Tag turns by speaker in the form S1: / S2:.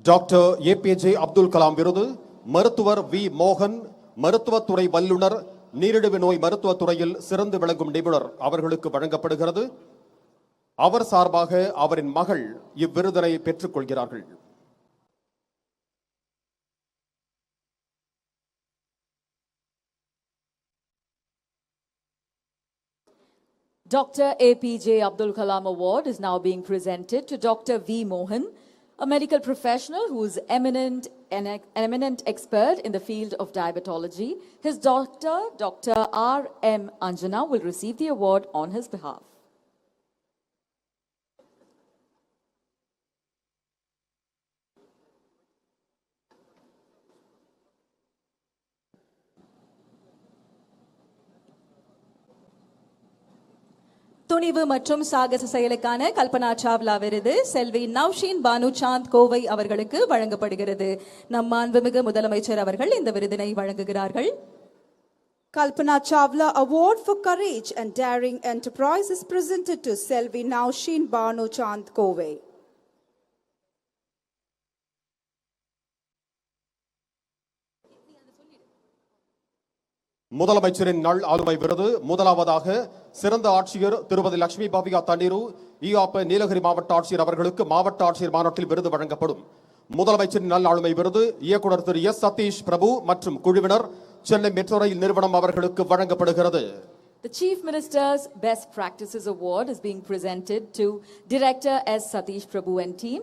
S1: Doctor APJ Abdul Kalam விருது மருத்துவர் we மோகன் மருத்துவத்துறை வல்லுநர் நீரிழிவு நோய் மருத்துவத்துறையில் சிறந்து விளங்கும் நிபுணர் அவர்களுக்கு வழங்கப்படுகிறது. அவர் சார்பாக அவரின் மகள் இவ்விருதினை பெற்றுக் கொள்கிறார்கள்.
S2: Dr. APJ Abdul Kalam Award is now being presented to Dr. V. Mohan, a medical professional who is an eminent expert in the field of diabetology. His daughter, Dr. R.M. Anjana, will receive the award on his behalf.
S3: துணிவு மற்றும் சாகச செயலுக்கான கல்பனா சாவ்லா விருது செல்வி நவ்ஷீன் பானு சாந்த் கோவை அவர்களுக்கு வழங்கப்படுகிறது. நம் மாண்புமிகு முதலமைச்சர் அவர்கள் இந்த விருதினை வழங்குகிறார்கள்.
S4: Kalpana Chawla Award for Courage and Daring Enterprise is presented to Selvi Navsheen Banu Chand Kove.
S1: முதலமைச்சரின் நாள் ஆளுமை விருது முதலாவதாக சிறந்த ஆட்சியர் திருமதி லட்சுமி பாபிகா தண்ணீரு ஈஆப்ப நீலகிரி மாவட்ட ஆட்சியர் அவர்களுக்கு மாவட்ட ஆட்சியர் மாநாட்டில் விருது வழங்கப்படும். முதலமைச்சரின் நல் ஆளுமை விருது இயக்குனர் திரு எஸ் சதீஷ் பிரபு மற்றும் குழுவினர் சென்னை மெட்ரோ ரயில் நிறுவனம் அவர்களுக்கு வழங்கப்படுகிறது.
S2: The Chief Minister's Best Practices Award is being presented to Director S. Satish Prabhu and team.